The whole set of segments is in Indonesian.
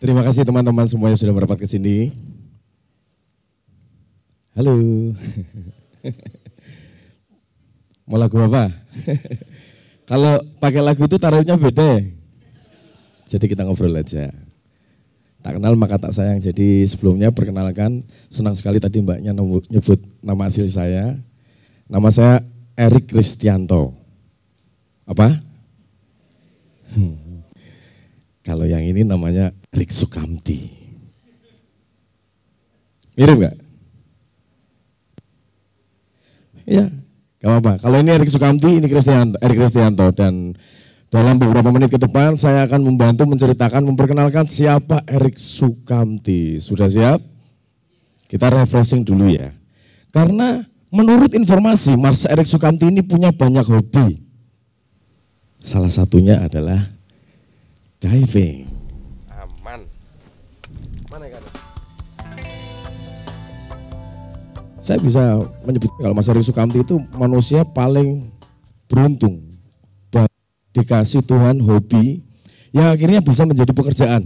Terima kasih teman-teman semuanya sudah merapat ke sini. Halo. Mau lagu apa? Kalau pakai lagu itu tarifnya beda. Jadi kita ngobrol aja. Tak kenal maka tak sayang. Jadi sebelumnya perkenalkan, senang sekali tadi mbaknya nyebut nama asli saya. Nama saya Erik Kristianto. Apa? Kalau yang ini namanya Erik Sukamti. Mirip nggak? Ya, gak apa-apa. Kalau ini Erik Sukamti, ini Erik Kristianto. Dan dalam beberapa menit ke depan saya akan membantu menceritakan, memperkenalkan siapa Erik Sukamti. Sudah siap? Kita refreshing dulu ya. Karena menurut informasi, Mas Erik Sukamti ini punya banyak hobi. Salah satunya adalah diving. Aman. Mana ya kan? Saya bisa menyebut kalau Mas Erik Sukamti itu manusia paling beruntung. Dikasih Tuhan hobi yang akhirnya bisa menjadi pekerjaan.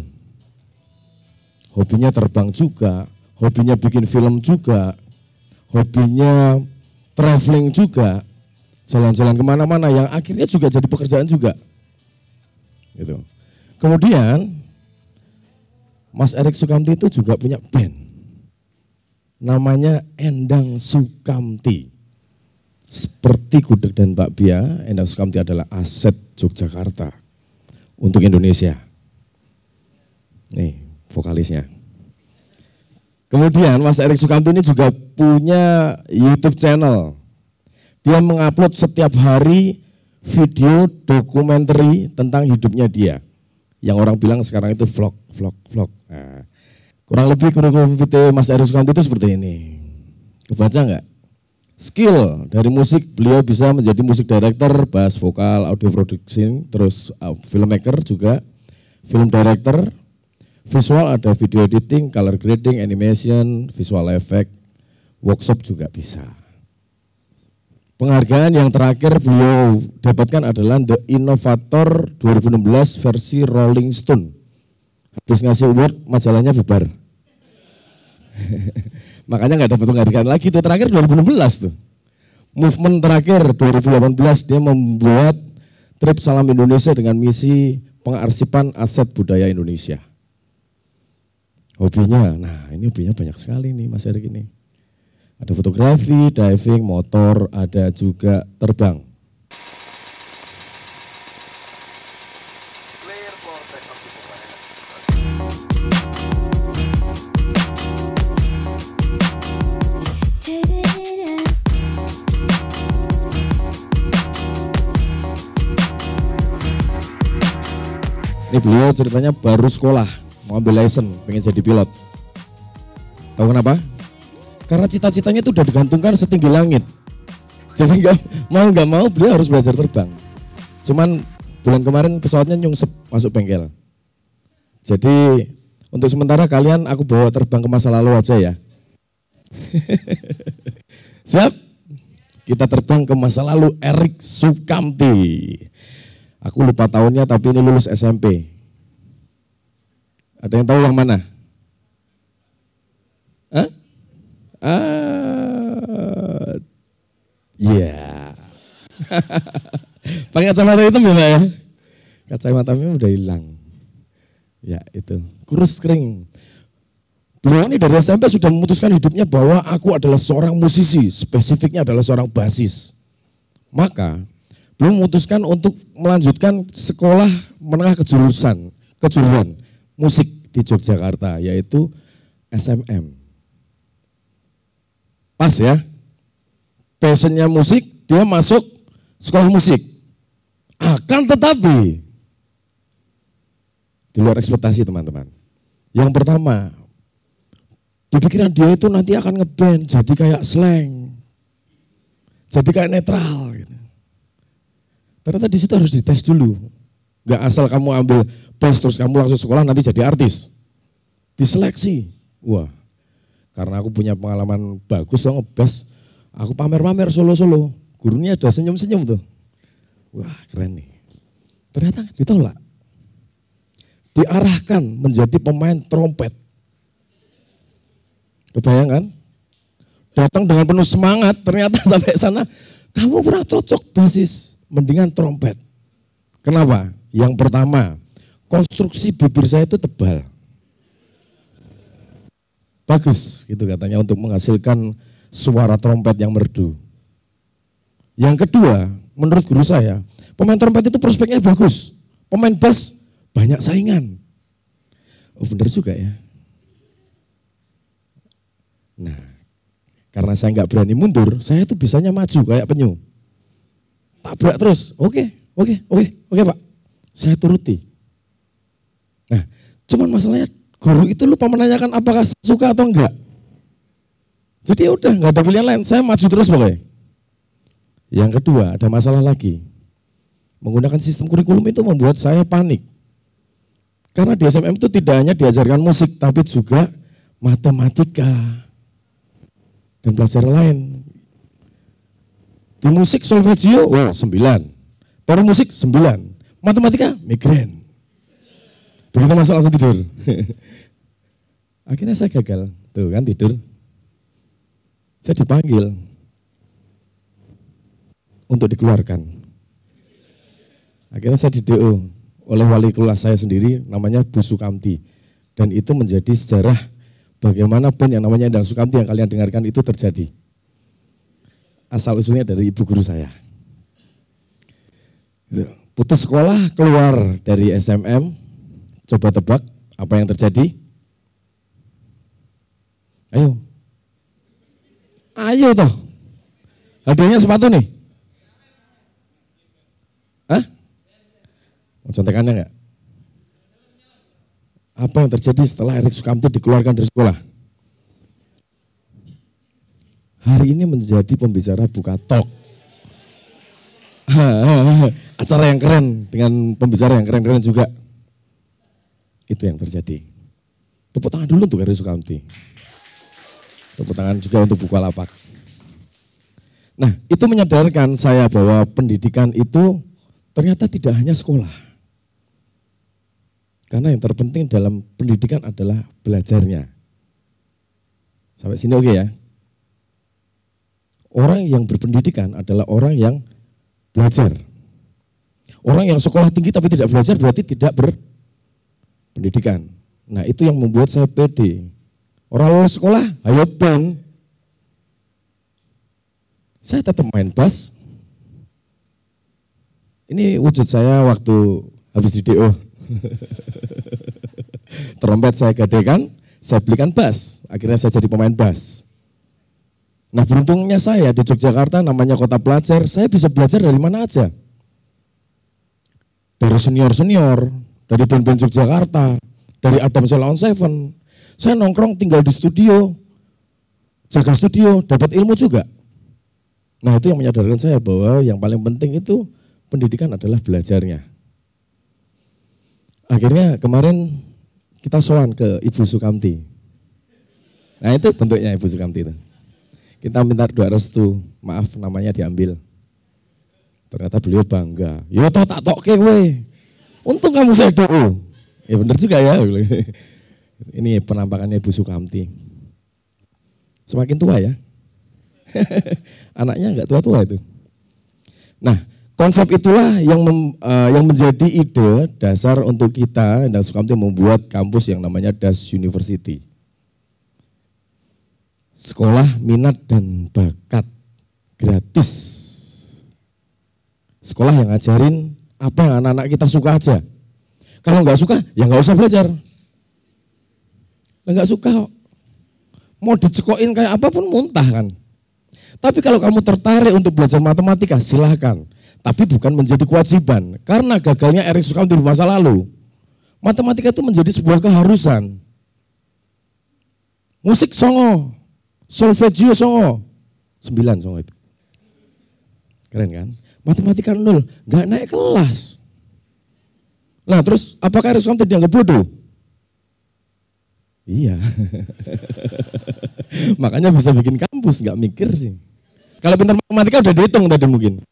Hobinya terbang juga, hobinya bikin film juga, hobinya traveling juga, jalan-jalan kemana-mana yang akhirnya juga jadi pekerjaan juga. Gitu. Kemudian Mas Erik Sukamti itu juga punya band, namanya Endang Sukamti. Seperti Gudeg dan Bakpia, Endang Sukamti adalah aset Yogyakarta untuk Indonesia. Nih vokalisnya. Kemudian Mas Erik Sukamti ini juga punya YouTube channel. Dia mengupload setiap hari video dokumenter tentang hidupnya dia. Yang orang bilang sekarang itu vlog. Nah, kurang lebih kurikulum vitae Mas Erik Sukamti itu seperti ini. Kebaca enggak? Skill dari musik, beliau bisa menjadi musik director, bass vokal, audio production, terus filmmaker juga, film director, visual ada video editing, color grading, animation, visual effect, workshop juga bisa. Penghargaan yang terakhir beliau dapatkan adalah The Innovator 2016 versi Rolling Stone. Habis ngasih award, majalahnya bubar. Makanya nggak dapat penghargaan lagi, itu terakhir 2016 tuh. Movement terakhir 2018 dia membuat trip Salam Indonesia dengan misi pengarsipan aset budaya Indonesia. Hobinya, nah ini hobinya banyak sekali nih Mas Erik ini. Ada fotografi, diving, motor, ada juga terbang. Ini beliau ceritanya baru sekolah, mau ambil license, pengen jadi pilot. Tahu kenapa? Karena cita-citanya itu udah digantungkan setinggi langit. Jadi nggak mau beliau harus belajar terbang. Cuman bulan kemarin pesawatnya nyungsep masuk bengkel. Jadi untuk sementara kalian aku bawa terbang ke masa lalu aja ya. Siap? Kita terbang ke masa lalu Erik Sukamti. Aku lupa tahunnya tapi ini lulus SMP. Ada yang tahu yang mana? Hah? Ya. Pakai kacamata hitam ya Mbak ya? Kacamatanya udah hilang. Ya itu, kurus kering. Beliau ini dari SMP sudah memutuskan hidupnya bahwa aku adalah seorang musisi, spesifiknya adalah seorang basis. Maka beliau memutuskan untuk melanjutkan sekolah menengah kejuruan musik di Yogyakarta, yaitu SMM. Pas ya, passionnya musik, dia masuk sekolah musik. Akan tetapi, di luar ekspektasi teman-teman. Yang pertama, di pikiran dia itu nanti akan ngeband, jadi kayak slang, jadi kayak netral. Gitu. Ternyata di situ harus dites dulu. Gak asal kamu ambil bass terus kamu langsung sekolah nanti jadi artis. Diseleksi. Wah, karena aku punya pengalaman bagus loh nge-bass. Aku pamer-pamer solo-solo. Gurunya udah senyum-senyum tuh. Wah keren nih. Ternyata ditolak. diarahkan menjadi pemain trompet. Kebayang kan? Datang dengan penuh semangat, ternyata sampai sana, kamu kurang cocok basis, mendingan trompet. Kenapa? Yang pertama, konstruksi bibir saya itu tebal. Bagus, gitu katanya, untuk menghasilkan suara trompet yang merdu. Yang kedua, menurut guru saya, pemain trompet itu prospeknya bagus. Pemain bass, banyak saingan. Oh benar juga ya. Nah, karena saya nggak berani mundur, saya tuh bisanya maju kayak penyu. Tabrak terus, oke Pak, saya turuti. Nah, cuman masalahnya guru itu lupa menanyakan apakah saya suka atau enggak. Jadi udah nggak ada pilihan lain, saya maju terus pokoknya. Yang kedua, ada masalah lagi. Menggunakan sistem kurikulum itu membuat saya panik. Karena di SMM itu tidak hanya diajarkan musik, tapi juga matematika dan pelajaran lain. Di musik solfeggio, 9. Teori musik 9. Matematika, migrain. Begitu masuk langsung tidur. Akhirnya saya gagal. Tuh kan tidur. Saya dipanggil untuk dikeluarkan. Akhirnya saya di DO oleh wali kelas saya sendiri, namanya Bu Sukamti. Dan itu menjadi sejarah bagaimana band yang namanya Endang Sukamti yang kalian dengarkan itu terjadi. Asal usulnya dari ibu guru saya. Putus sekolah, keluar dari SMM, coba tebak apa yang terjadi? Ayo toh. Hadiahnya sepatu nih. Hah? Mau contekannya enggak? Apa yang terjadi setelah Erik Sukamti dikeluarkan dari sekolah? Hari ini menjadi pembicara Buka Talk. Acara yang keren dengan pembicara yang keren-keren juga. Itu yang terjadi. Tepuk tangan dulu untuk Erik Sukamti. Tepuk tangan juga untuk Bukalapak. Nah, itu menyadarkan saya bahwa pendidikan itu ternyata tidak hanya sekolah. Karena yang terpenting dalam pendidikan adalah belajarnya. Sampai sini oke ya? Orang yang berpendidikan adalah orang yang belajar. Orang yang sekolah tinggi tapi tidak belajar berarti tidak berpendidikan. Nah itu yang membuat saya pede. Orang lulus sekolah, ayo band. Saya tetap main bass. Ini wujud saya waktu habis di DO. Trompet saya gadekan, saya belikan bass. Akhirnya saya jadi pemain bass. Nah beruntungnya saya di Yogyakarta namanya kota pelajar, saya bisa belajar dari mana aja. Dari senior-senior, dari band-band Yogyakarta, dari Adam Sound Seven. Saya nongkrong tinggal di studio, jaga studio, dapat ilmu juga. Nah itu yang menyadarkan saya bahwa yang paling penting itu pendidikan adalah belajarnya. Akhirnya kemarin kita sowan ke Ibu Sukamti. Nah itu bentuknya Ibu Sukamti itu. Kita minta doa restu, maaf namanya diambil. Ternyata beliau bangga. Ya toh tak tokke we. Untung kamu saya doa. Ya benar juga ya. Ini penampakannya Ibu Sukamti. Semakin tua ya. Anaknya enggak tua-tua itu. Nah, konsep itulah yang menjadi ide dasar untuk kita dan Sukamti membuat kampus yang namanya Das University. Sekolah minat dan bakat gratis. Sekolah yang ngajarin apa yang anak-anak kita suka aja. Kalau nggak suka, ya nggak usah belajar. Nggak suka, mau dicekokin kayak apapun muntah kan. Tapi kalau kamu tertarik untuk belajar matematika, silahkan. Tapi bukan menjadi kewajiban. Karena gagalnya Erik Sukamti di masa lalu, matematika itu menjadi sebuah keharusan. Musik songo. Solfeggio songo, 9 songo itu. Keren kan? Matematika 0, nggak naik kelas. Nah terus apakah Erik Sukamti dianggap bodoh? Iya. Makanya bisa bikin kampus, nggak mikir sih. Kalau pintar matematika udah dihitung tadi mungkin.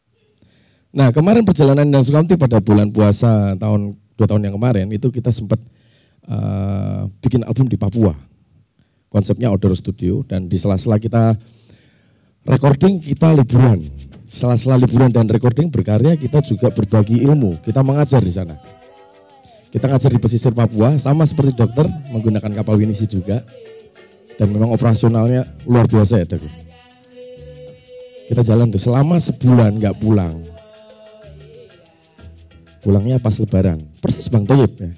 Nah kemarin perjalanan Endang Sukamti pada bulan puasa tahun 2 tahun yang kemarin itu kita sempat bikin album di Papua. Konsepnya outdoor studio dan di sela-sela kita recording kita liburan. Sela-sela liburan dan recording berkarya kita juga berbagi ilmu. Kita mengajar di sana. Kita ngajar di pesisir Papua sama seperti dokter menggunakan kapal Winisi juga. Dan memang operasionalnya luar biasa ya Dok. Kita jalan tuh selama sebulan nggak pulang. Pulangnya pas Lebaran. Persis Bang Toyib ya.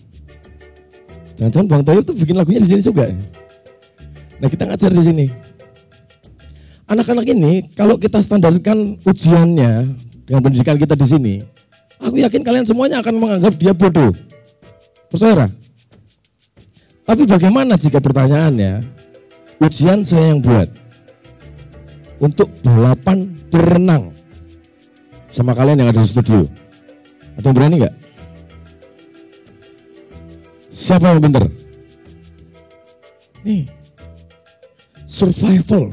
Jangan-jangan Bang Toyib tuh bikin lagunya di sini juga. Nah kita ngajar di sini. Anak-anak ini kalau kita standarkan ujiannya dengan pendidikan kita di sini, aku yakin kalian semuanya akan menganggap dia bodoh. Percaya? Tapi bagaimana jika pertanyaannya, ujian saya yang buat untuk balapan berenang sama kalian yang ada di studio. Ada yang berani nggak? Siapa yang pinter? Nih, survival.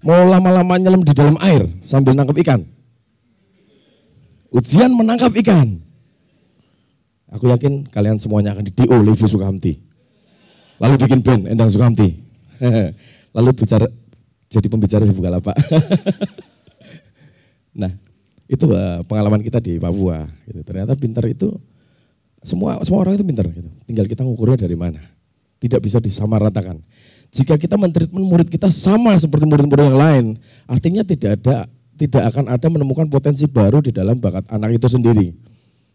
Mau lama-lama nyelam di dalam air sambil nangkap ikan. Ujian menangkap ikan. Aku yakin kalian semuanya akan di-DO oleh Ibu Sukamti. Lalu bikin band Endang Sukamti. Lalu jadi pembicara di Bukalapak. Nah, itu pengalaman kita di Papua. Gitu. Ternyata pintar itu semua orang itu pintar. Gitu. Tinggal kita ngukurnya dari mana. Tidak bisa disamaratakan. Jika kita mentreatment murid kita sama seperti murid-murid yang lain, artinya tidak akan ada menemukan potensi baru di dalam bakat anak itu sendiri.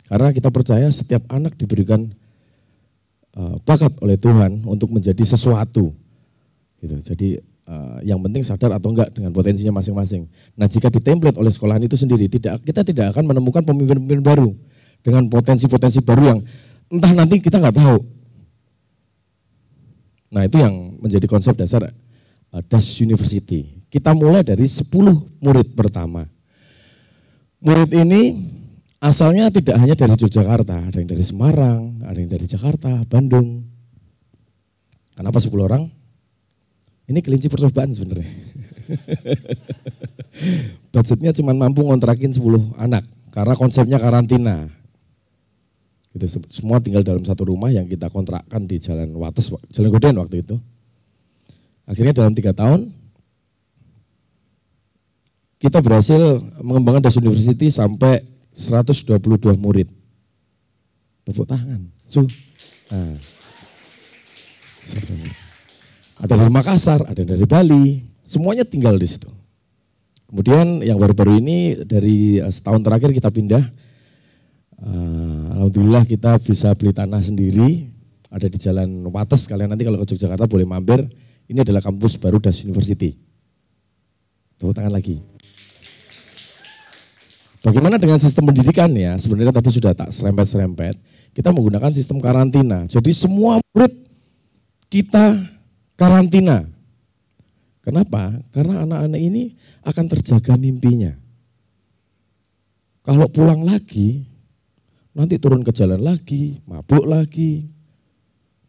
Karena kita percaya setiap anak diberikan bakat oleh Tuhan untuk menjadi sesuatu. Gitu. Jadi yang penting sadar atau enggak dengan potensinya masing-masing. Nah jika ditemplate oleh sekolahan itu sendiri, kita tidak akan menemukan pemimpin-pemimpin baru dengan potensi-potensi baru yang entah nanti kita nggak tahu. Nah itu yang menjadi konsep dasar Das University. Kita mulai dari 10 murid pertama. Murid ini asalnya tidak hanya dari Yogyakarta, ada yang dari Semarang, ada yang dari Jakarta, Bandung. Kenapa 10 orang? Ini kelinci percobaan sebenarnya. Budgetnya cuma mampu ngontrakin 10 anak karena konsepnya karantina. Gitu, semua tinggal dalam satu rumah yang kita kontrakkan di Jalan Wates, Jalan Goden waktu itu. Akhirnya dalam 3 tahun kita berhasil mengembangkan Das University sampai 122 murid. Tepuk tangan. Nah. Ada dari Makassar, ada dari Bali, semuanya tinggal di situ. Kemudian yang baru-baru ini dari setahun terakhir kita pindah. Alhamdulillah kita bisa beli tanah sendiri, ada di Jalan Wates. Kalian nanti kalau ke Yogyakarta boleh mampir. Ini adalah kampus baru Das University. Tepuk tangan lagi. Bagaimana dengan sistem pendidikan ya? Sebenarnya tadi sudah tak serempet-serempet. Kita menggunakan sistem karantina. Jadi semua murid kita karantina. Kenapa? Karena anak-anak ini akan terjaga mimpinya. Kalau pulang lagi, nanti turun ke jalan lagi, mabuk lagi,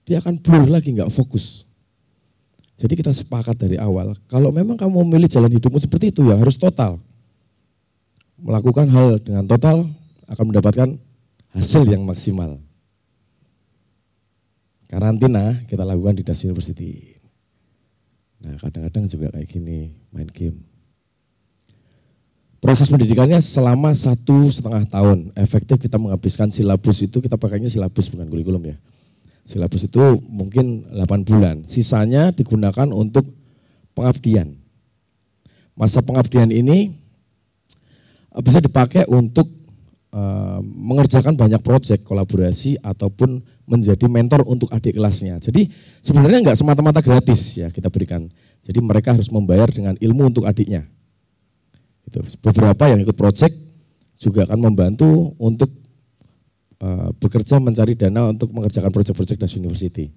dia akan blur lagi, nggak fokus. Jadi kita sepakat dari awal, kalau memang kamu memilih jalan hidupmu seperti itu ya harus total. Melakukan hal dengan total akan mendapatkan hasil yang maksimal. Karantina kita lakukan di Das University. Nah kadang-kadang juga kayak gini, main game. Proses pendidikannya selama 1,5 tahun. Efektif kita menghabiskan silabus itu, kita pakainya silabus bukan kurikulum ya. Silabus itu mungkin 8 bulan. Sisanya digunakan untuk pengabdian. Masa pengabdian ini bisa dipakai untuk mengerjakan banyak proyek kolaborasi ataupun menjadi mentor untuk adik kelasnya. Jadi sebenarnya enggak semata-mata gratis ya kita berikan. Jadi mereka harus membayar dengan ilmu untuk adiknya. Itu. Beberapa yang ikut proyek juga akan membantu untuk bekerja mencari dana untuk mengerjakan proyek-proyek Das University.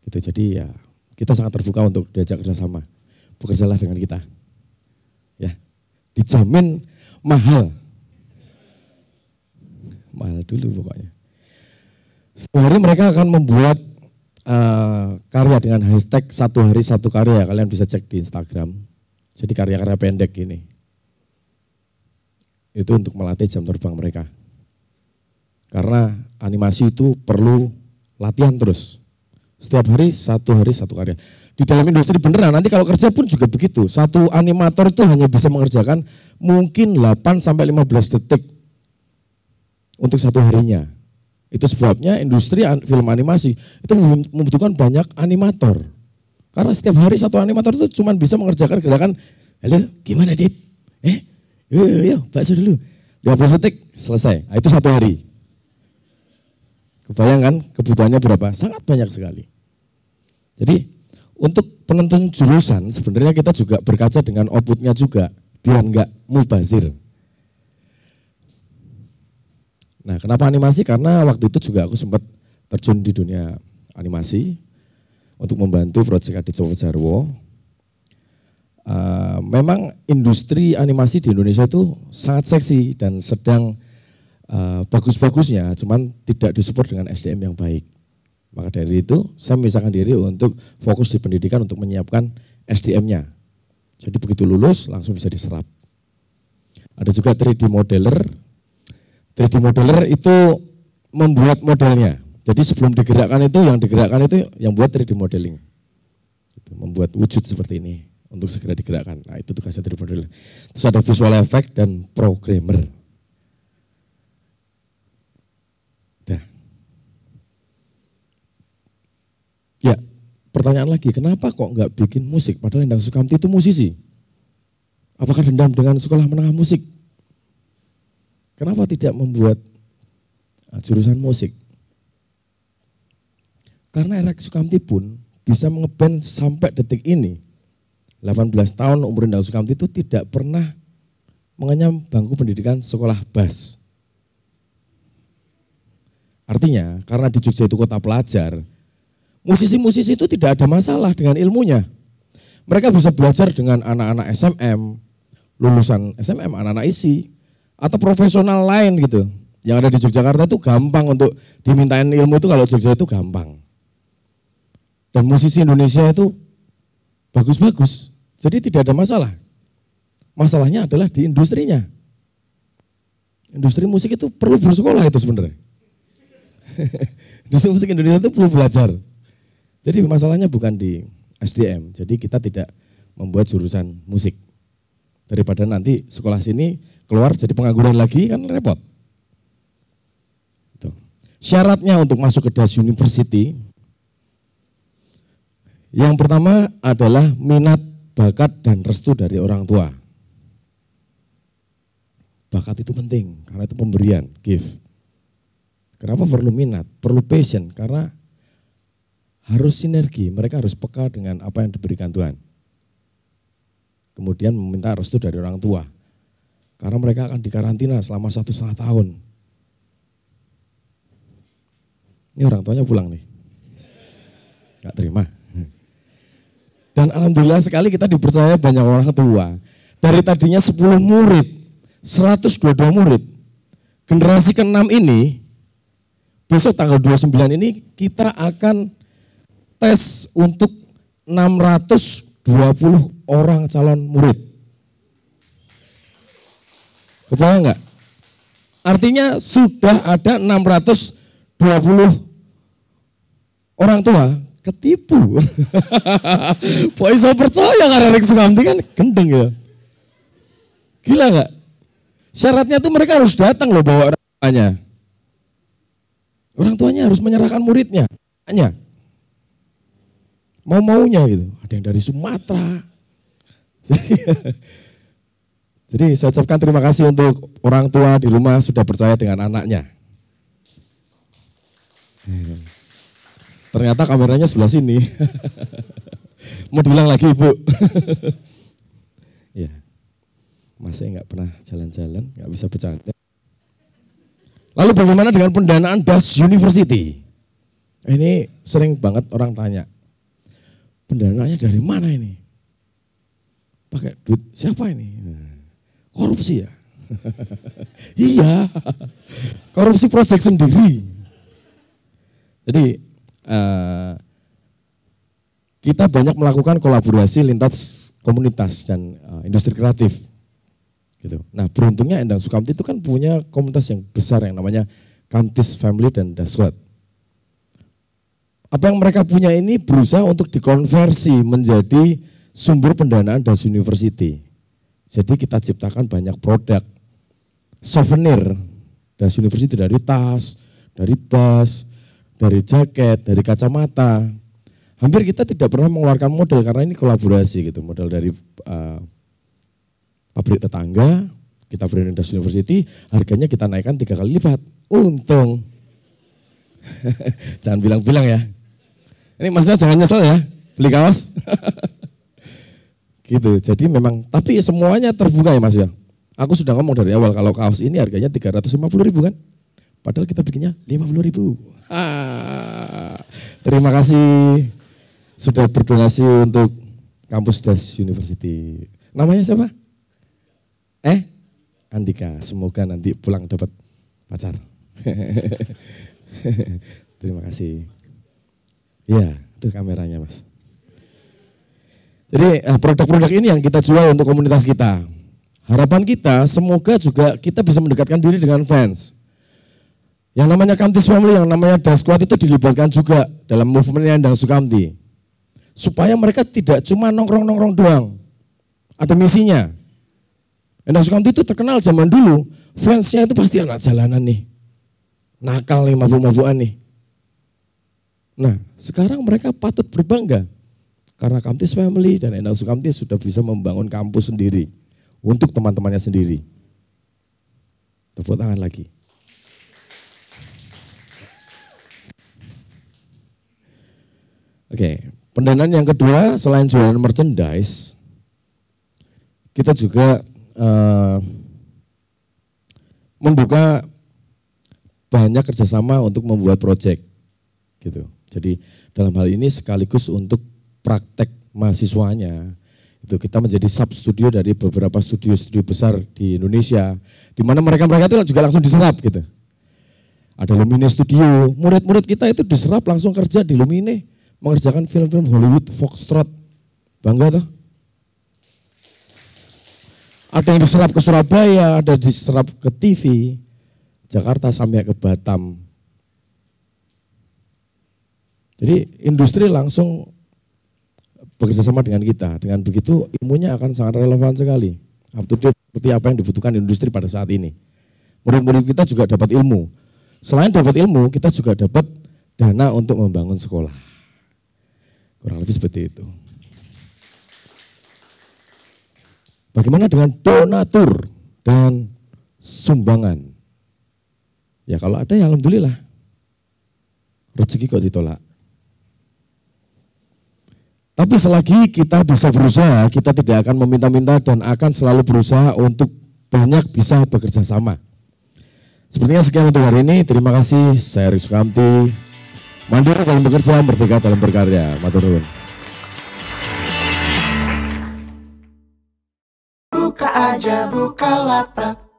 Gitu. Jadi ya kita sangat terbuka untuk diajak kerjasama. Bekerjalah dengan kita. Ya, dijamin mahal. Mahal dulu pokoknya. Setiap hari mereka akan membuat karya dengan hashtag 1 hari 1 karya. Kalian bisa cek di Instagram. Jadi karya-karya pendek ini. Itu untuk melatih jam terbang mereka. Karena animasi itu perlu latihan terus. Setiap hari satu karya. Di dalam industri beneran, nanti kalau kerja pun juga begitu. Satu animator itu hanya bisa mengerjakan mungkin 8-15 detik untuk satu harinya. Itu sebabnya industri film animasi itu membutuhkan banyak animator. Karena setiap hari satu animator itu cuma bisa mengerjakan gerakan, halo gimana Dit? Yuk bakso dulu. 15 detik selesai, itu satu hari. Kebayangkan kebutuhannya berapa? Sangat banyak sekali. Jadi untuk penentuan jurusan sebenarnya kita juga berkaca dengan outputnya juga, biar enggak mubazir. Nah, kenapa animasi? Karena waktu itu juga aku sempat terjun di dunia animasi untuk membantu proyek Adi Djowo Jarwo. Memang industri animasi di Indonesia itu sangat seksi dan sedang bagus-bagusnya, cuman tidak disupport dengan SDM yang baik. Maka dari itu saya memisahkan diri untuk fokus di pendidikan untuk menyiapkan SDM-nya. Jadi begitu lulus langsung bisa diserap. Ada juga 3D modeler. 3D modeler itu membuat modelnya. Jadi sebelum digerakkan itu yang buat 3D modeling. Membuat wujud seperti ini untuk segera digerakkan. Nah itu tugasnya 3D modeler. Terus ada visual effect dan programmer. Ya, pertanyaan lagi, kenapa kok nggak bikin musik? Padahal Endang Sukamti itu musisi. Apakah dendam dengan sekolah menengah musik? Kenapa tidak membuat jurusan musik? Karena Endang Sukamti pun bisa mengeband sampai detik ini. 18 tahun umur Endang Sukamti itu tidak pernah mengenyam bangku pendidikan sekolah bass. Artinya, karena di Jogja itu kota pelajar, musisi-musisi itu tidak ada masalah dengan ilmunya. Mereka bisa belajar dengan anak-anak SMM, lulusan SMM, anak-anak ISI, atau profesional lain gitu. Yang ada di Yogyakarta itu gampang untuk dimintain ilmu itu kalau Jogja itu gampang. Dan musisi Indonesia itu bagus-bagus, jadi tidak ada masalah. Masalahnya adalah di industrinya. Industri musik itu perlu bersekolah itu sebenarnya. Industri musik Indonesia itu perlu belajar. Jadi masalahnya bukan di SDM, jadi kita tidak membuat jurusan musik. Daripada nanti sekolah sini keluar jadi pengangguran lagi kan repot. Gitu. Syaratnya untuk masuk ke DAS University, yang pertama adalah minat, bakat, dan restu dari orang tua. Bakat itu penting, karena itu pemberian, gift. Kenapa perlu minat? Perlu passion, karena harus sinergi, mereka harus peka dengan apa yang diberikan Tuhan. Kemudian meminta restu dari orang tua. Karena mereka akan dikarantina selama 1,5 tahun. Ini orang tuanya pulang nih. Gak terima. Dan alhamdulillah sekali kita dipercaya banyak orang tua. Dari tadinya 10 murid, 122 murid. Generasi ke-6 ini, besok tanggal 29 ini kita akan tes untuk 620 orang calon murid. Kebayang enggak? Artinya sudah ada 620 orang tua ketipu. Pokoknya saya percaya karena Endang Sukamti kan gendeng ya. Gila enggak? Syaratnya tuh mereka harus datang loh bawa orang tuanya. Orang tuanya harus menyerahkan muridnya. Mau-maunya gitu. Ada yang dari Sumatera. Jadi saya ucapkan terima kasih untuk orang tua di rumah sudah percaya dengan anaknya. Ternyata kameranya sebelah sini. Mau diulang lagi Ibu? Ya, masih nggak pernah jalan-jalan, nggak bisa bercanda. Lalu bagaimana dengan pendanaan DAS University? Ini sering banget orang tanya. Pendanaannya dari mana ini? Pakai duit siapa ini? Korupsi ya? Iya, korupsi proyek sendiri. Jadi kita banyak melakukan kolaborasi lintas komunitas dan industri kreatif. Gitu. Nah beruntungnya Endang Sukamti itu kan punya komunitas yang besar yang namanya Kamtis Family dan Dasquad. Apa yang mereka punya ini berusaha untuk dikonversi menjadi sumber pendanaan Das University. Jadi kita ciptakan banyak produk souvenir Das University, dari tas, dari tas, dari jaket, dari kacamata. Hampir kita tidak pernah mengeluarkan model karena ini kolaborasi gitu, model dari pabrik tetangga, kita branding Das University, harganya kita naikkan 3 kali lipat. Untung. Jangan bilang-bilang ya. Ini maksudnya jangan nyesel ya, beli kaos. Gitu, jadi memang, tapi semuanya terbuka ya Mas ya. Aku sudah ngomong dari awal kalau kaos ini harganya 350.000 kan. Padahal kita bikinnya 50.000. Terima kasih sudah berdonasi untuk kampus Das University. Namanya siapa? Andika. Semoga nanti pulang dapat pacar. Terima kasih. Ya, itu kameranya Mas. Jadi produk-produk ini yang kita jual untuk komunitas kita. Harapan kita semoga juga kita bisa mendekatkan diri dengan fans. Yang namanya Kamtis Family, yang namanya Dasquad itu dilibatkan juga dalam movement Endang Sukamti. Supaya mereka tidak cuma nongkrong-nongkrong doang. Ada misinya. Endang Sukamti itu terkenal zaman dulu, fansnya itu pasti anak jalanan nih. Nakal nih, mabuk-mabukan nih. Nah, sekarang mereka patut berbangga karena Kamtis Family dan Endang Sukamti sudah bisa membangun kampus sendiri untuk teman-temannya sendiri. Tepuk tangan lagi. Oke, pendanaan yang kedua selain jualan merchandise, kita juga membuka banyak kerjasama untuk membuat proyek, gitu. Jadi dalam hal ini sekaligus untuk praktek mahasiswanya, itu kita menjadi sub studio dari beberapa studio-studio besar di Indonesia, di mana mereka itu juga langsung diserap gitu. Ada Lumine Studio, murid-murid kita itu diserap langsung kerja di Lumine, mengerjakan film-film Hollywood, Foxtrot, bangga toh. Ada yang diserap ke Surabaya, ada diserap ke TV, Jakarta sampai ke Batam. Jadi industri langsung bekerja sama dengan kita. Dengan begitu ilmunya akan sangat relevan sekali. Up to date seperti apa yang dibutuhkan industri pada saat ini. Murid-murid kita juga dapat ilmu. Selain dapat ilmu, kita juga dapat dana untuk membangun sekolah. Kurang lebih seperti itu. Bagaimana dengan donatur dan sumbangan? Ya kalau ada ya alhamdulillah. Rezeki kok ditolak. Tapi selagi kita bisa berusaha, kita tidak akan meminta-minta dan akan selalu berusaha untuk banyak bisa bekerja sama. Sepertinya sekian untuk hari ini. Terima kasih. Saya Rik Sukamti. Mandiri dalam bekerja, merdeka dalam berkarya. Matur nuwun. Buka aja Bukalapak.